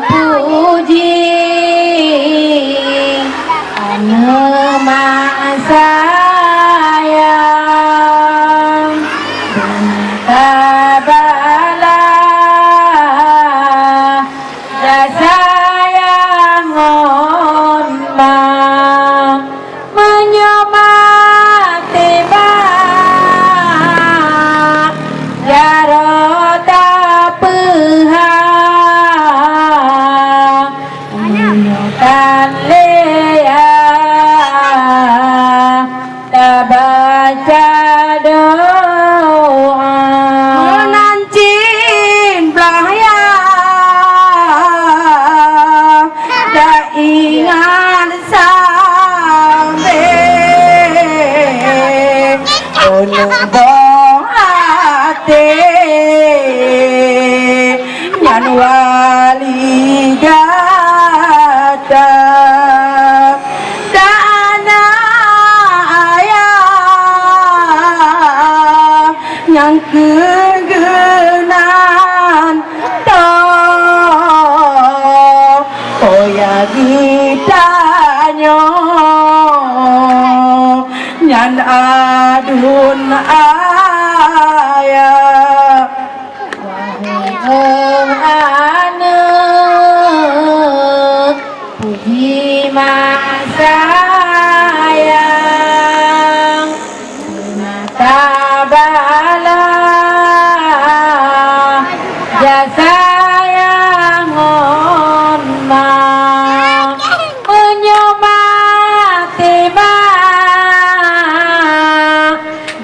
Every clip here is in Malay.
puji anu sayang tabala rasa yang onma menyemati bah jarota pehang menyukan lea tak baca doa menancin belaya tak ingat sampai unung hati nyan wali gata dana ayah yang kegenan to koya gitanyo nyan adun ayah ane puji masayang tabala jasa yang onma menyemati bah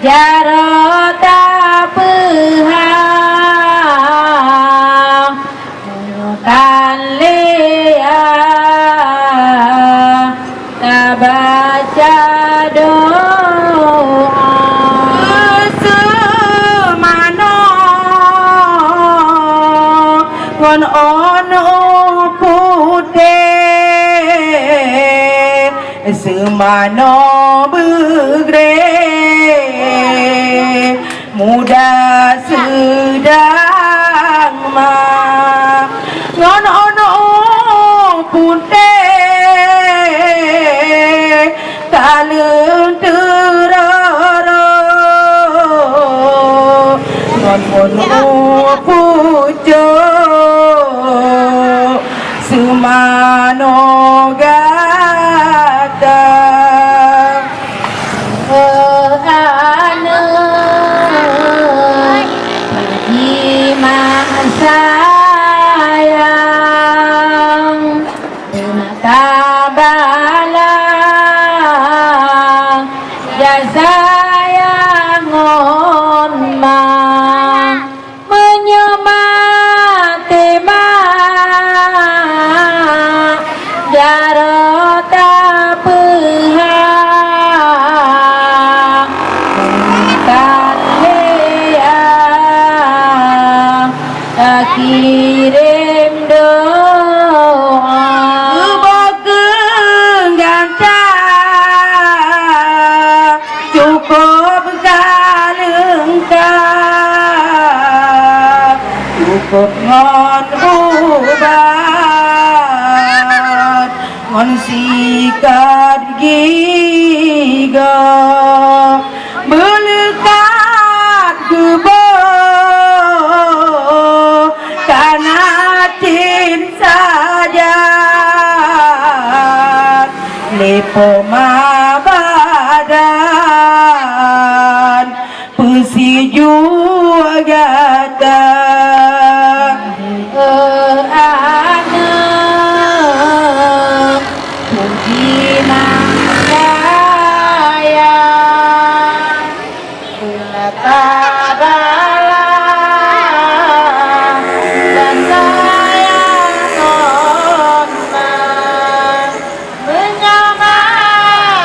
jarota pehang menyukan lea tak baca doa semano ngon ono putih semano begre muda sedang mah ngon ono putih talung teroro ngon ono pujo semano gata ane puji masayang tabala jasa yang onma menyemati bah jarota pehang menyukan lea tak kirim doa bageng ganta cukup kalengkap cukup ngon ubat ngon sikat giga melekat gebo karena cinta saja lepo mabadan pusi juga gata ane puji masayang tabala dan sayang onma menyemati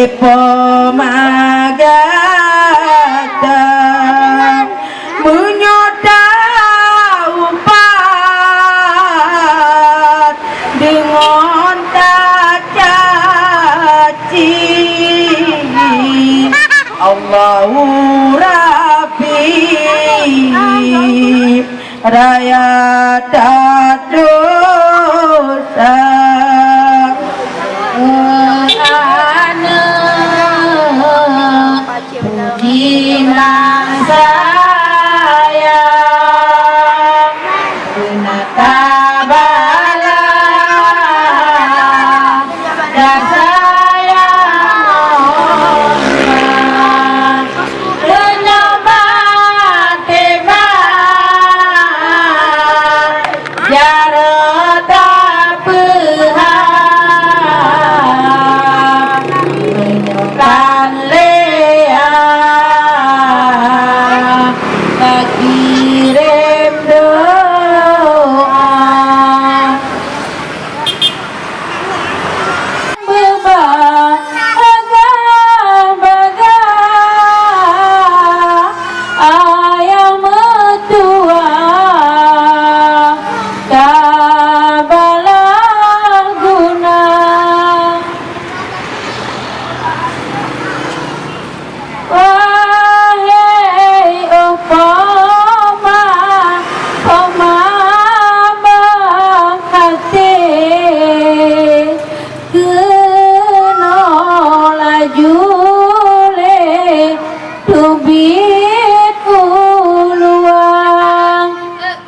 pemagata menyota upat dengan tak caci Allahu Rabbi raya tak dosa Pujilah saya Penatabalah dan saya mohon Penyembahan tebak Jara tak berhak Menyokkan kirim doa berbahagia ayam mertua tak balas guna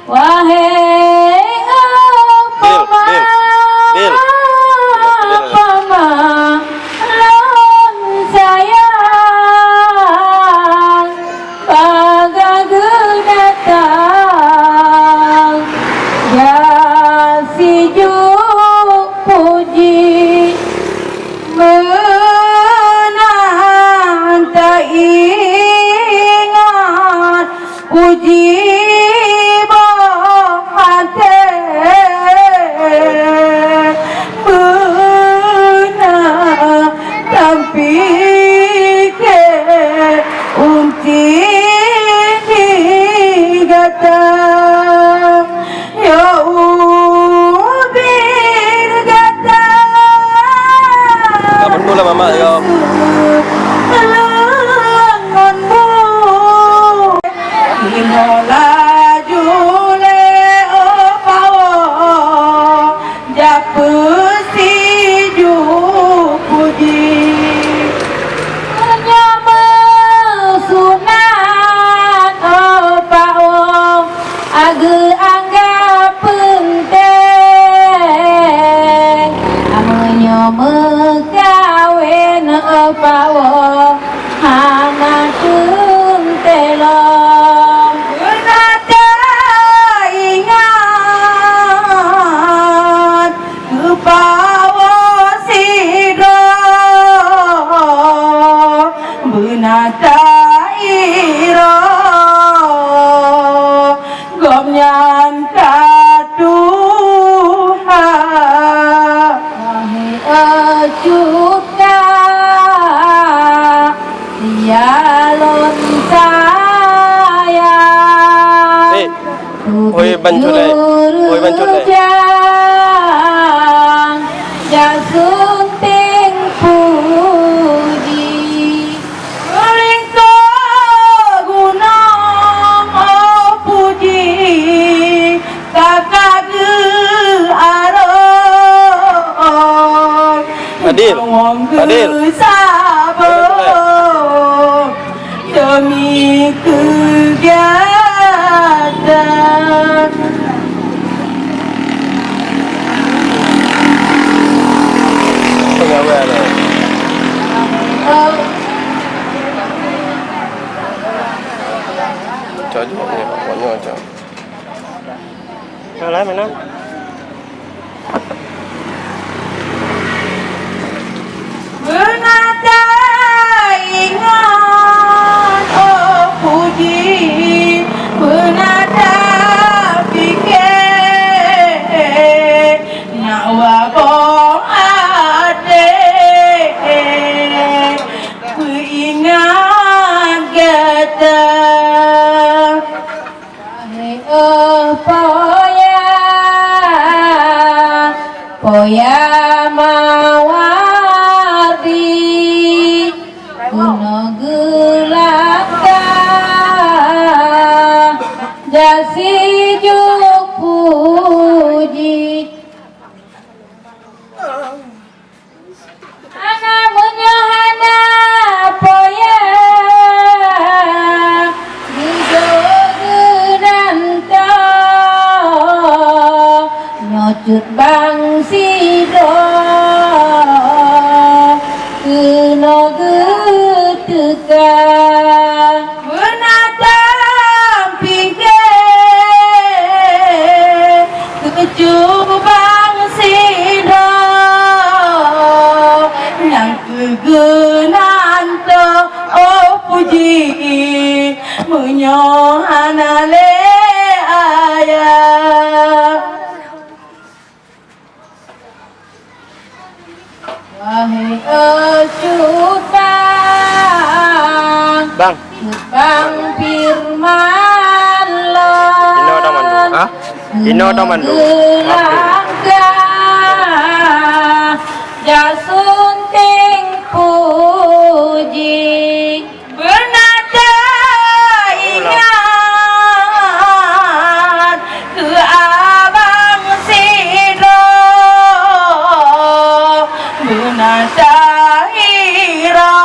wahai puji bohate benar tapi ke unti digata ya ubir gata kapan pula mama yo laju le opawo japu siju puji nyama sunat opawo age anggap penting amunyo mekawin opawo anak telo Benatairo gomnyam katuha Mahi acuka Dialon saya Oi bantu dai Jasun ting puji Ringko gunung puji kakak arok Adil sabar demi kegiatan pengawal cocok ni pokoknya cocok kalau mana Benata ingat oh puji Benata fikir nyawa bong ade poya poya mawadi kuno gelaka jasi juk puji ana munyohana poya dijogenanta nyocut bang sido kena geteka menatap pinggir kecubang sido yang kegenanta oh puji menyohana le ayah wahai ecubang Bang, bang firman lan Ino dah mandu. Ha? Ino dah mandu. gelangga jasunting puji bernada ingat ke abang sido bernada ira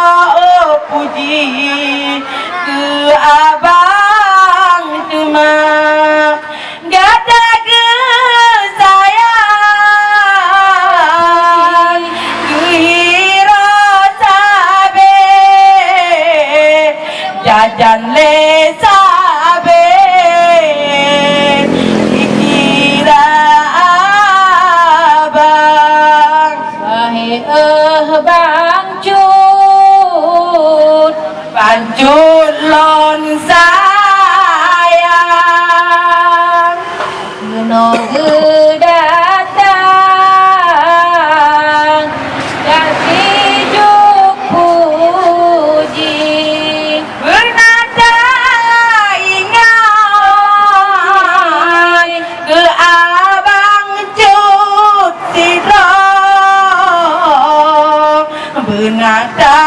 oh puji ke abang demak gada ke sayang kira sabe jajan le sabe dikira abang wahai bang cut pancut lon sayang geno datang jadi juk puji bernada ingat ke abang cut sidro bernada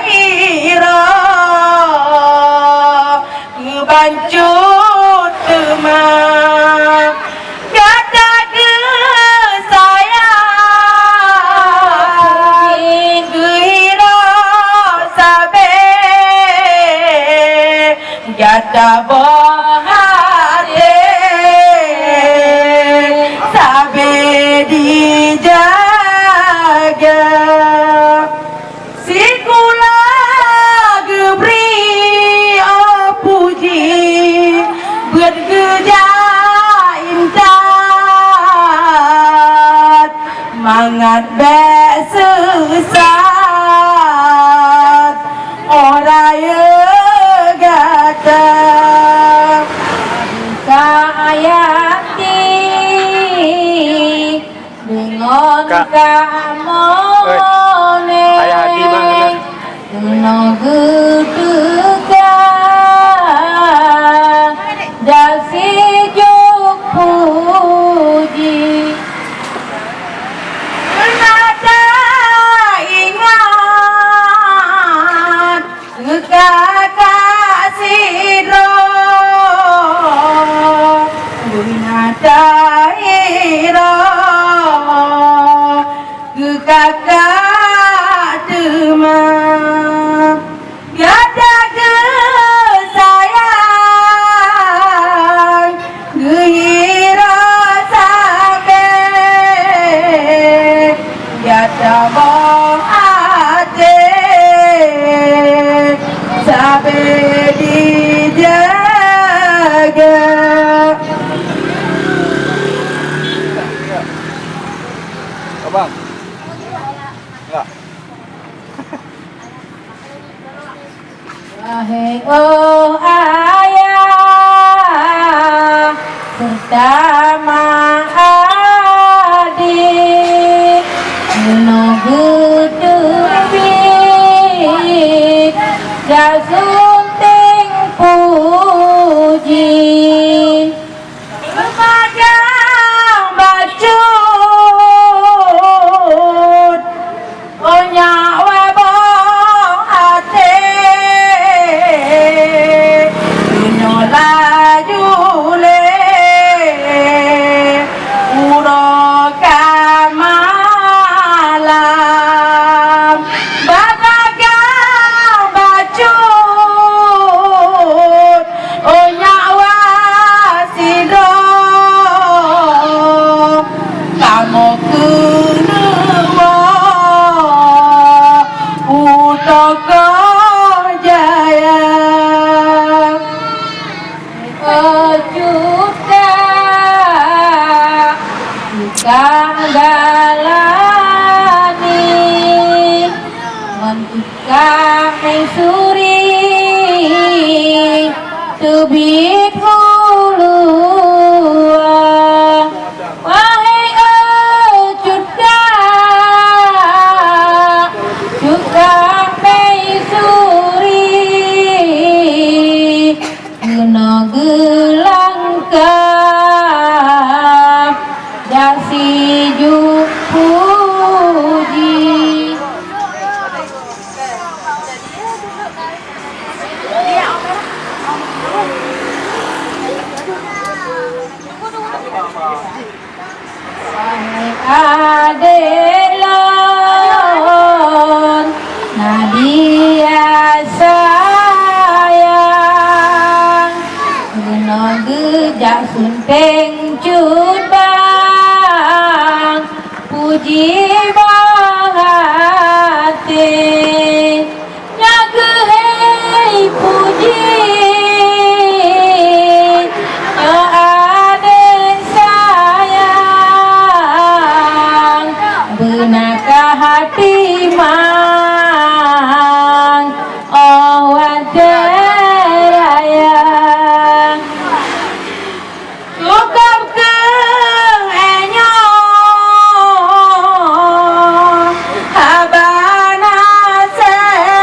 ira kebancut demak kata ke sayang kehira sabe jata bohate sabe dijaga sikula gebri oh puji bergeja intat mangat besesat oraya gata kayati dengan Kak. kamone Ayah hati banget. kena gedega jasi juk puji bernada ingat kakak sidro bernada ira kakak demak gada ke sayang gehira sabe gada bohate sabe dijaga Abang. Enggak. wahai oh ayah serta adik menunggu duit jasunting puji Padang bacut oh nyawa bong hati Dunia laju le urokan malam Padang bacut oh nyawa sidong kamu kenapa utaka jaya juga galani mentukang suri tebit hulu wahai juga suri kena gelangkap jasi puji Adelon Nadia sayang Guna gejak sunteng cudbang Puji bahati Nyaga hei puji Ya adik sayang Benarkah hati mang Oh wajar ayang Cukup ke enyong Habana sehat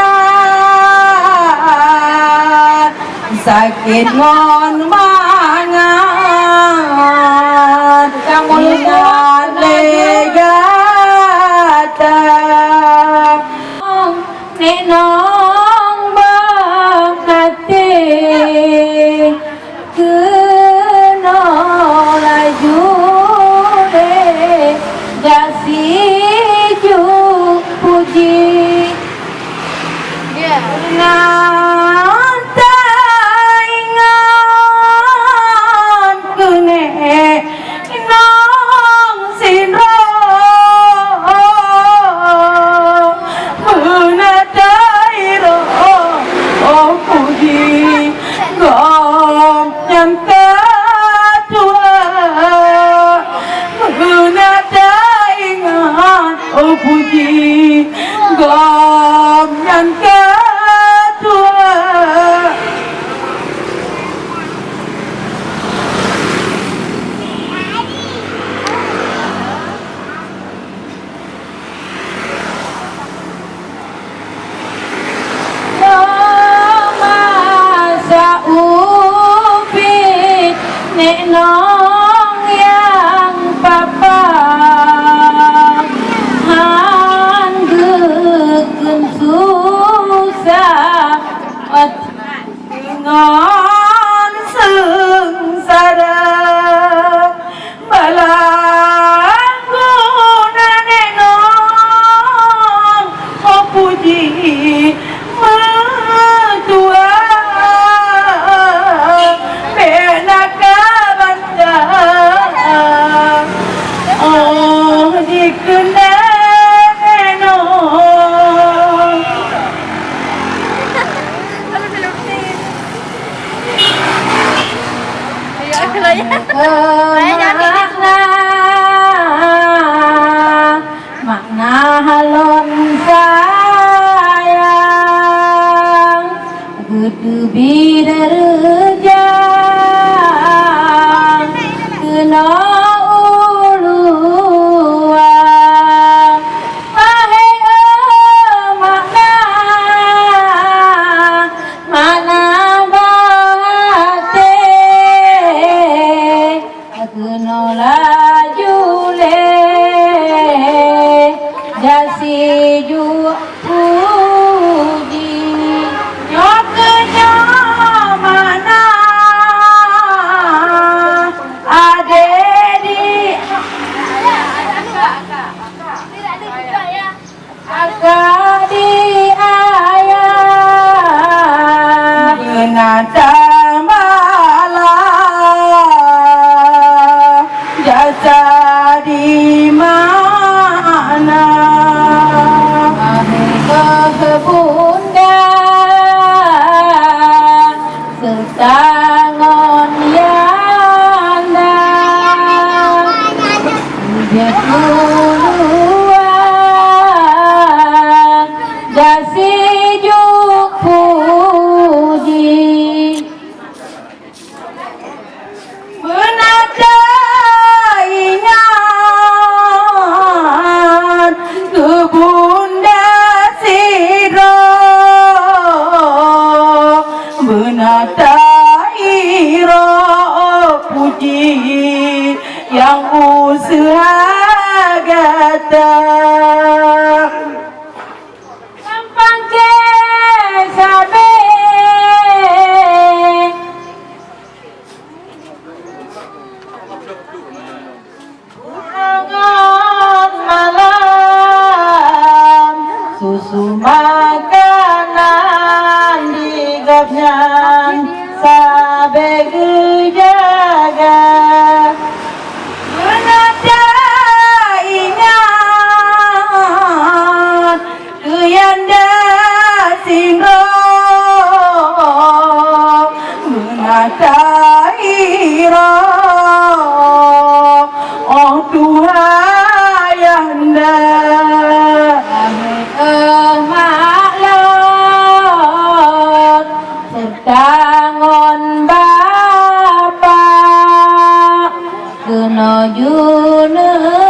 Sakit ngon mangan Kamu ingat legata Nek nong bakate Kena laju deh Jasi juk puji Nganta ingat kene nong sinro Menatairo oh puji gom yang ketua Menata ingat oh puji gom yang ketua Masa upit nek nong yang papa hanggeken susah ngon sengsara balanguna nek nong oh puji Matua Benaka banda Oh dikena no Makna halon sayang Kudu bidarejang Kena uluan Mahai makna Makna bate kena laju le jasi ju puji nyoknya mana ade di agak di ayah benata malah jasa di mana ke bunda serta ngon yana dia duluan jasi juk puji menata ingat ke bunda siro menata iro puji yang usaha gata sampang ke sabe Urangan malam susu makanan digapnyan sabe gejaga menada ingat kuyanda sindrom menata iro oh Tuhayanda maklot serta ngon bapa kena june